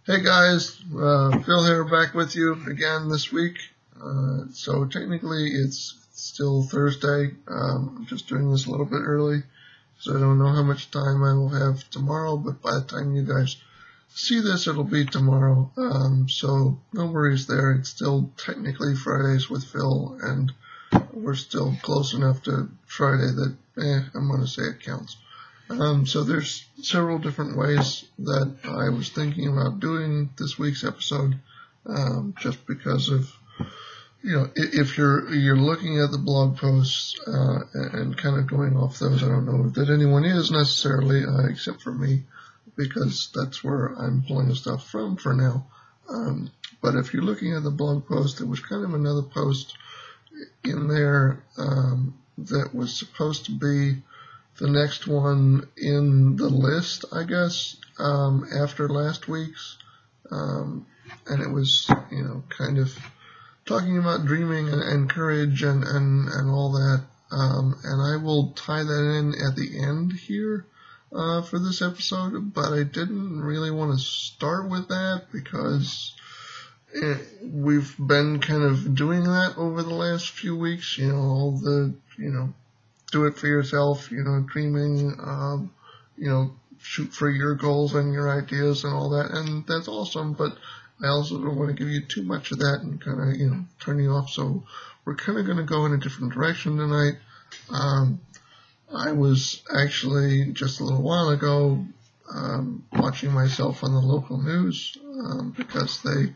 Hey guys, Phil here back with you again this week. So technically it's still Thursday. I'm just doing this a little bit early, so I don't know how much time I will have tomorrow, but by the time you guys see this, it'll be tomorrow. So no worries there. It's still technically Fridays with Phil, and we're still close enough to Friday that I'm going to say it counts. So there's several different ways that I was thinking about doing this week's episode, just because of, if you're looking at the blog posts and kind of going off those. I don't know that anyone is necessarily, except for me, because that's where I'm pulling the stuff from for now. But if you're looking at the blog post, there was kind of another post in there that was supposed to be the next one in the list, I guess, after last week's. And it was, kind of talking about dreaming and courage and all that. And I will tie that in at the end here for this episode, but I didn't really want to start with that because we've been kind of doing that over the last few weeks, all the, do it for yourself, dreaming, shoot for your goals and your ideas and all that, and that's awesome, but I also don't want to give you too much of that and kind of, turn you off, so we're kind of going to go in a different direction tonight. I was actually, just a little while ago, watching myself on the local news, because they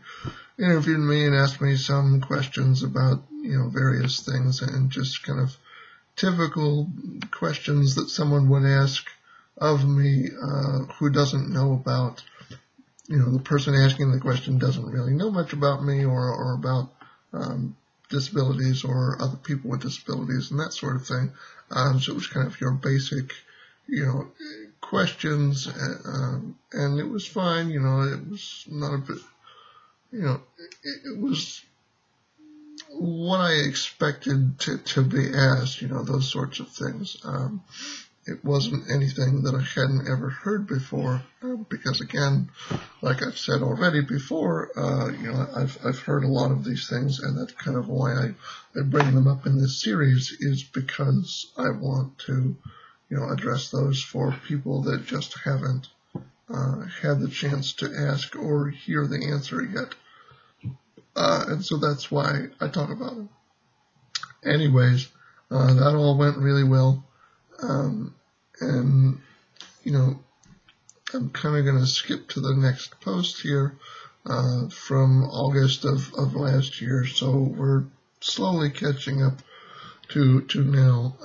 interviewed me and asked me some questions about, various things and just kind of typical questions that someone would ask of me who doesn't know about, the person asking the question doesn't really know much about me or about disabilities or other people with disabilities and that sort of thing. So it was kind of your basic, questions, and it was fine, it was not a bit, it was what I expected to be asked, those sorts of things. It wasn't anything that I hadn't ever heard before, because again, like I've said already before, I've heard a lot of these things, and that's kind of why I bring them up in this series, is because I want to, address those for people that just haven't had the chance to ask or hear the answer yet. And so that's why I talk about it. Anyways, that all went really well. And, I'm kind of going to skip to the next post here from August of last year. So we're slowly catching up to now,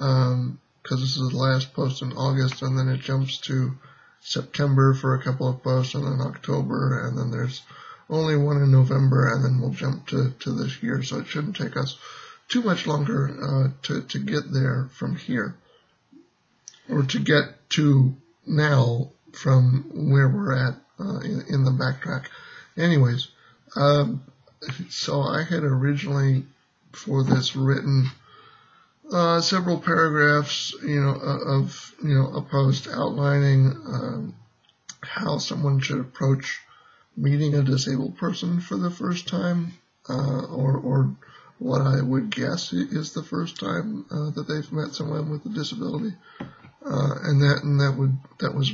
because this is the last post in August, and then it jumps to September for a couple of posts, and then October, and then there's only one in November, and then we'll jump to this year, so it shouldn't take us too much longer to get there from here, or to get to now from where we're at in the backtrack. Anyways, so I had originally for this written several paragraphs, of a post outlining how someone should approach meeting a disabled person for the first time, or what I would guess is the first time that they've met someone with a disability, and that was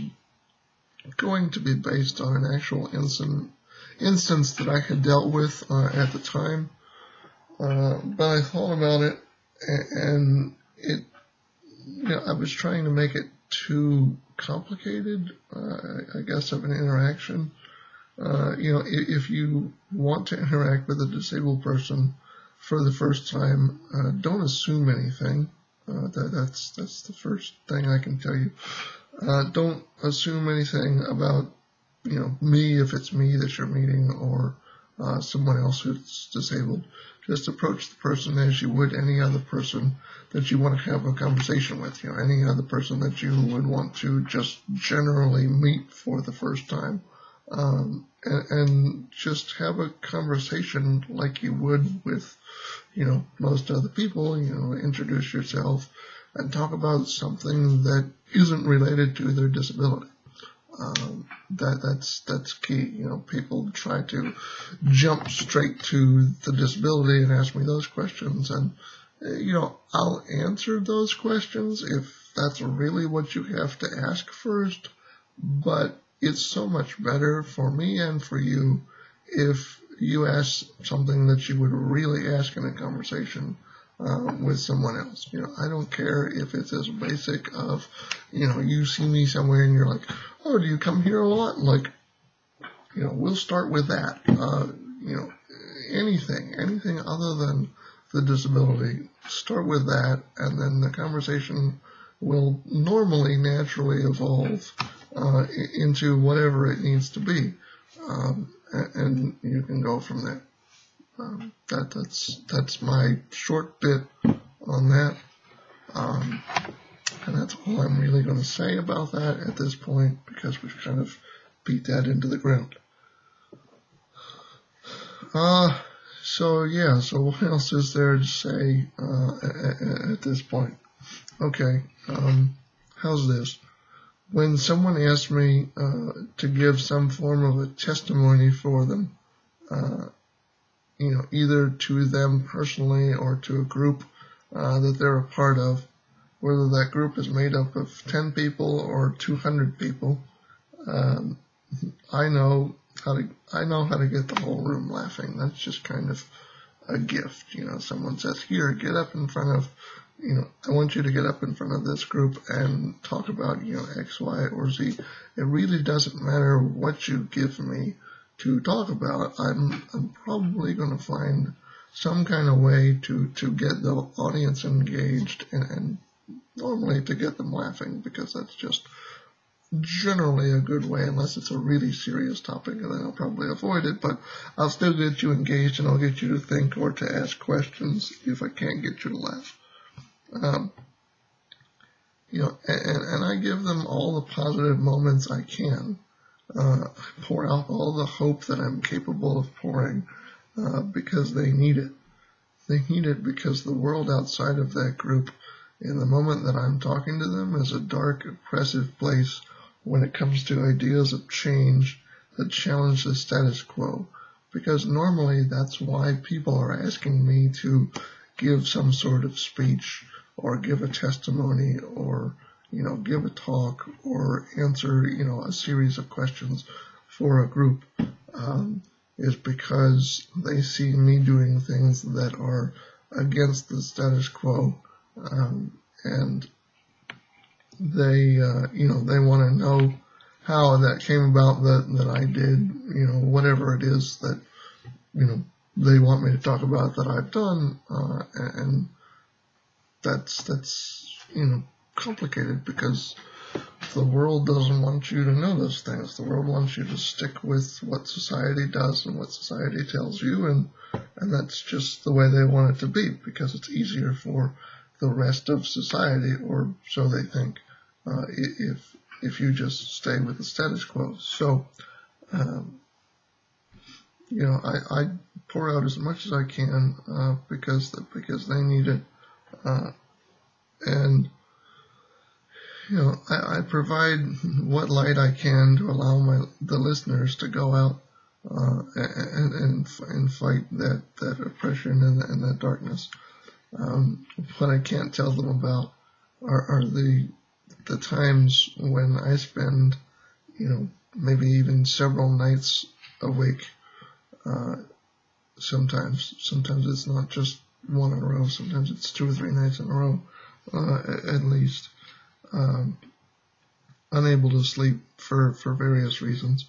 going to be based on an actual instance that I had dealt with at the time, but I thought about it, and it, I was trying to make it too complicated, I guess, of an interaction. If you want to interact with a disabled person for the first time, don't assume anything. That's the first thing I can tell you. Don't assume anything about, me, if it's me that you're meeting, or someone else who's disabled. Just approach the person as you would any other person that you want to have a conversation with, any other person that you would want to just generally meet for the first time. And just have a conversation like you would with, most other people, introduce yourself and talk about something that isn't related to their disability. That's key. People try to jump straight to the disability and ask me those questions, and I'll answer those questions if that's really what you have to ask first. But it's so much better for me and for you if you ask something that you would really ask in a conversation with someone else. I don't care if it's as basic of, you see me somewhere and you're like, oh, do you come here a lot? Like, we'll start with that. Anything other than the disability, start with that, and then the conversation will normally, naturally evolve into whatever it needs to be, and you can go from there. That's my short bit on that, and that's all I'm really going to say about that at this point, because we've kind of beat that into the ground. So what else is there to say at this point? Okay, how's this? When someone asks me to give some form of a testimony for them, either to them personally or to a group that they're a part of, whether that group is made up of 10 people or 200 people, I know how to get the whole room laughing. That's just kind of a gift. Someone says, here, get up in front of, I want you to get up in front of this group and talk about, X, Y, or Z. It really doesn't matter what you give me to talk about. I'm probably going to find some kind of way to get the audience engaged and normally to get them laughing, because that's just generally a good way, unless it's a really serious topic, and then I'll probably avoid it, but I'll still get you engaged, and I'll get you to think or to ask questions if I can't get you to laugh. And I give them all the positive moments I can. I pour out all the hope that I'm capable of pouring, because they need it. They need it because the world outside of that group, in the moment that I'm talking to them, is a dark, oppressive place when it comes to ideas of change that challenge the status quo. Because normally that's why people are asking me to give some sort of speech or give a testimony or, give a talk or answer, a series of questions for a group, is because they see me doing things that are against the status quo, and they want to know how that came about that I did, whatever it is that, they want me to talk about that I've done, and that's complicated, because the world doesn't want you to know those things. The world wants you to stick with what society does and what society tells you, and that's just the way they want it to be, because it's easier for the rest of society, or so they think, if you just stay with the status quo. So, I pour out as much as I can, because they need it, and I provide what light I can to allow the listeners to go out and fight that oppression and that darkness. What I can't tell them about are the times when I spend, maybe even several nights awake. Sometimes it's not just one in a row. Sometimes it's 2 or 3 nights in a row, at least. Unable to sleep for various reasons,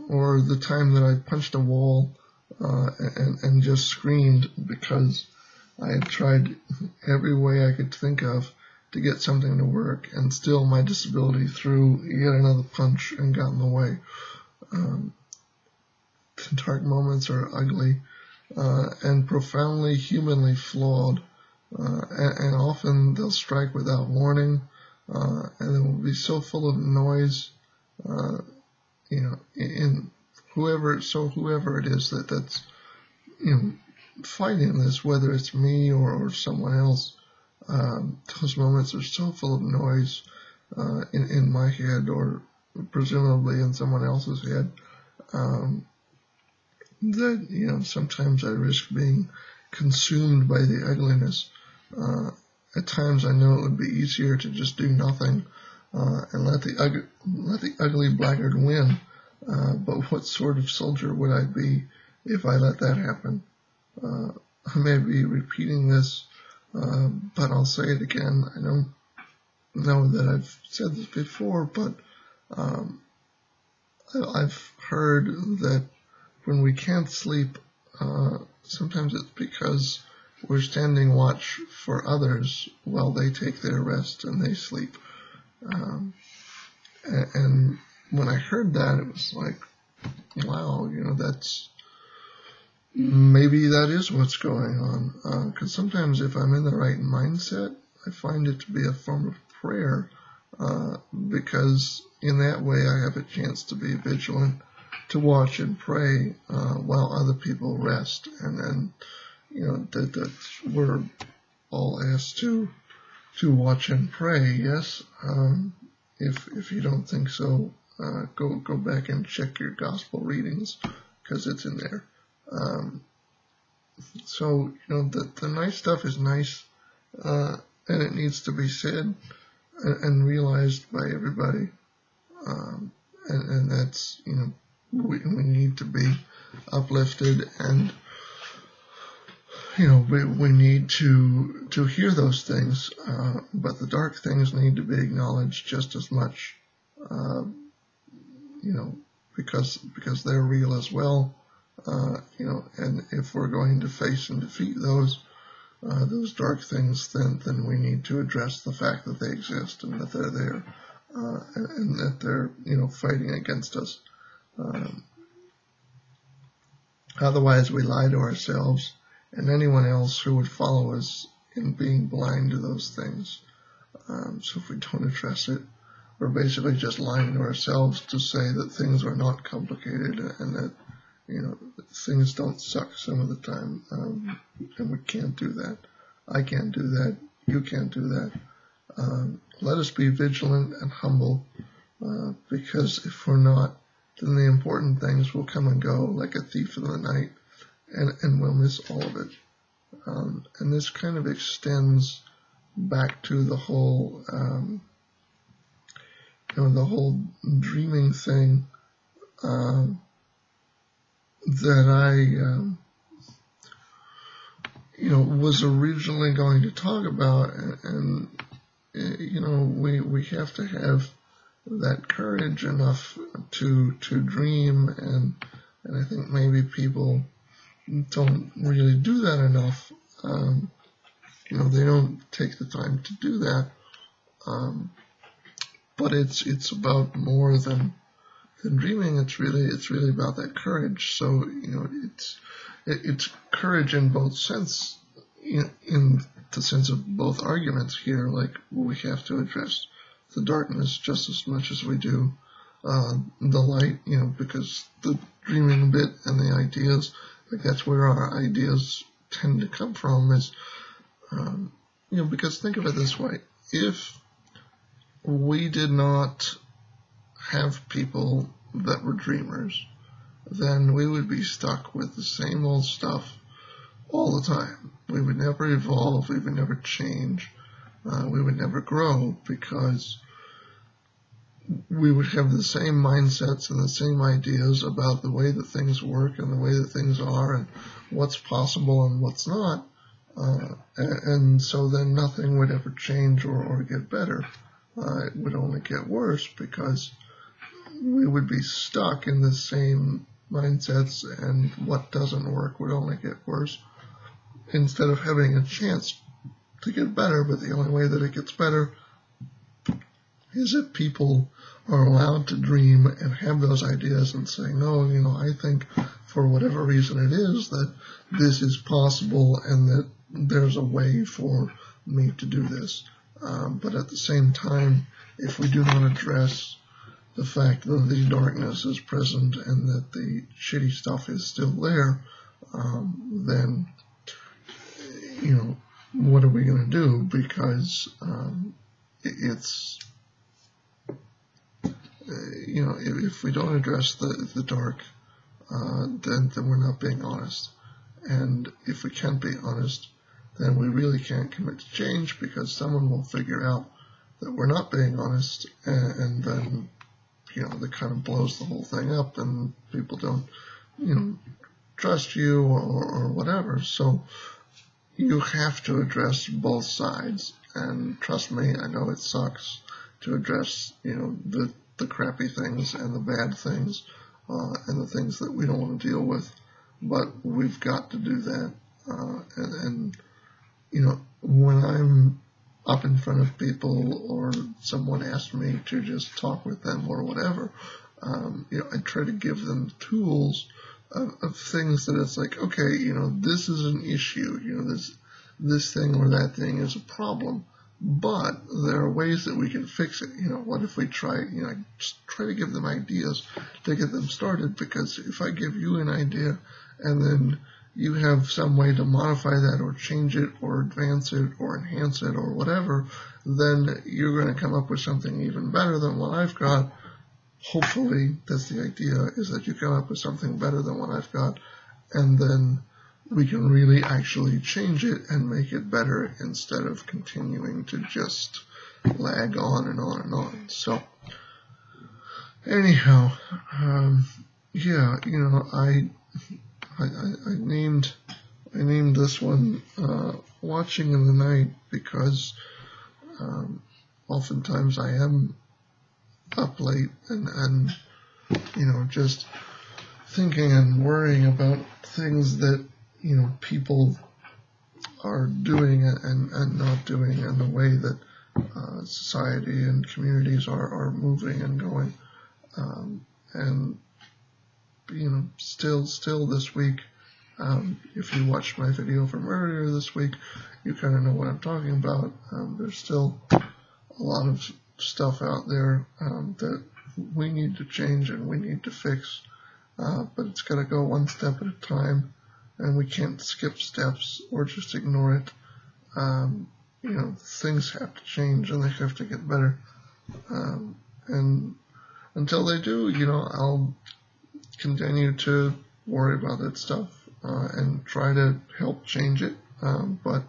or the time that I punched a wall and just screamed because I had tried every way I could think of to get something to work, and still my disability threw yet another punch and got in the way. The dark moments are ugly and profoundly humanly flawed. And often they'll strike without warning, and they will be so full of noise, in whoever it is that's, fighting this, whether it's me or someone else, those moments are so full of noise in my head, or presumably in someone else's head, that sometimes I risk being consumed by the ugliness. At times I know it would be easier to just do nothing and let the ugly blackguard win. But what sort of soldier would I be if I let that happen? I may be repeating this, but I'll say it again. I don't know that I've said this before, but I've heard that when we can't sleep, sometimes it's because we're standing watch for others while they take their rest and they sleep. And when I heard that, it was like, wow, maybe that is what's going on. Because sometimes if I'm in the right mindset, I find it to be a form of prayer, because in that way I have a chance to be vigilant, to watch and pray while other people rest. And then, that we're all asked to watch and pray. Yes. If you don't think so, go back and check your gospel readings, because it's in there. So the nice stuff is nice, and it needs to be said and realized by everybody. And that's we need to be uplifted, and we need to hear those things, but the dark things need to be acknowledged just as much, because they're real as well, and if we're going to face and defeat those dark things, then we need to address the fact that they exist and that they're there, and that they're fighting against us. Otherwise, we lie to ourselves and anyone else who would follow us in being blind to those things. So if we don't address it, we're basically just lying to ourselves to say that things are not complicated and that things don't suck some of the time. And we can't do that. I can't do that. You can't do that. Let us be vigilant and humble, because if we're not, then the important things will come and go like a thief in the night, and we'll miss all of it. And this kind of extends back to the whole, the whole dreaming thing that I, was originally going to talk about, and we have to have that courage enough to dream, and I think maybe people don't really do that enough. They don't take the time to do that. But it's about more than dreaming. It's really about that courage. So it's courage in both sense, in the sense of both arguments here. Like, we have to address the darkness just as much as we do the light, because the dreaming bit and the ideas, like, that's where our ideas tend to come from, is, because think of it this way: if we did not have people that were dreamers, then we would be stuck with the same old stuff all the time. We would never evolve, we would never change, we would never grow, because we would have the same mindsets and the same ideas about the way that things work and the way that things are and what's possible and what's not. And so then nothing would ever change or get better. It would only get worse, because we would be stuck in the same mindsets, and what doesn't work would only get worse, instead of having a chance to get better. But the only way that it gets better is if people are allowed to dream and have those ideas and say, no, I think for whatever reason it is that this is possible and that there's a way for me to do this. But at the same time, if we do not address the fact that the darkness is present and that the shitty stuff is still there, then, what are we going to do? Because it's if we don't address the dark, then we're not being honest. And if we can't be honest, then we really can't commit to change, because someone will figure out that we're not being honest, and then, that kind of blows the whole thing up, and people don't, trust you or whatever. So you have to address both sides. And trust me, I know it sucks to address, the crappy things and the bad things, and the things that we don't want to deal with. But we've got to do that. And when I'm up in front of people, or someone asks me to just talk with them or whatever, I try to give them tools of things that it's like, okay, this is an issue, this thing or that thing is a problem, but there are ways that we can fix it. What if we try, just try to give them ideas to get them started, because if I give you an idea and then you have some way to modify that or change it or advance it or enhance it or whatever, then you're going to come up with something even better than what I've got. Hopefully, that's the idea, is that you come up with something better than what I've got, and then we can really actually change it and make it better, instead of continuing to just lag on and on and on. So, anyhow, I named this one Watching in the Night, because oftentimes I am up late and just thinking and worrying about things that people are doing and not doing, and the way that society and communities are moving and going, and still this week, if you watched my video from earlier this week, you kind of know what I'm talking about. There's still a lot of stuff out there that we need to change and we need to fix, but it's got to go one step at a time, and we can't skip steps or just ignore it. Things have to change and they have to get better, and until they do, I'll continue to worry about that stuff and try to help change it, but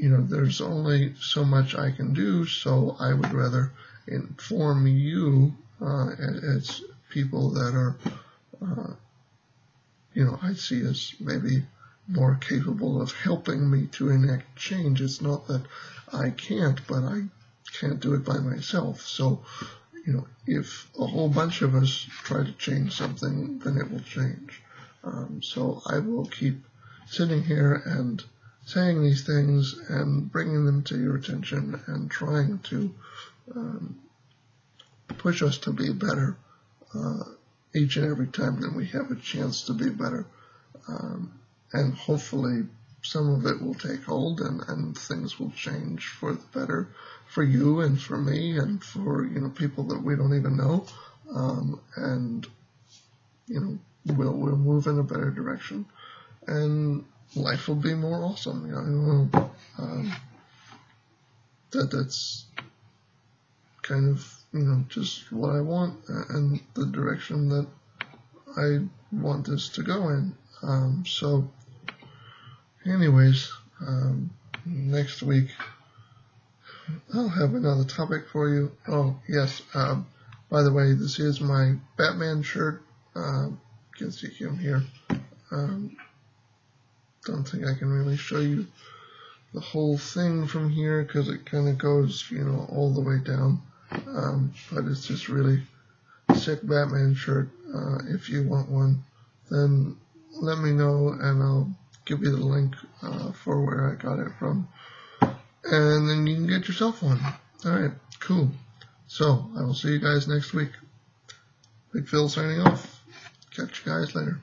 there's only so much I can do, so I would rather inform you as people that are, I see as maybe more capable of helping me to enact change. It's not that I can't, but I can't do it by myself. So, if a whole bunch of us try to change something, then it will change. So I will keep sitting here and saying these things and bringing them to your attention and trying to push us to be better each and every time that we have a chance to be better. And hopefully some of it will take hold and things will change for the better for you and for me and for, people that we don't even know. And, we'll move in a better direction. And life will be more awesome. That's kind of, just what I want and the direction that I want this to go in. So anyways, next week I'll have another topic for you. Oh, yes. By the way, this is my Batman shirt. You can see him here. Don't think I can really show you the whole thing from here because it kind of goes, all the way down. But it's just really sick Batman shirt. If you want one, then let me know and I'll give you the link for where I got it from. And then you can get yourself one. Alright, cool. So, I will see you guys next week. Big Phil signing off. Catch you guys later.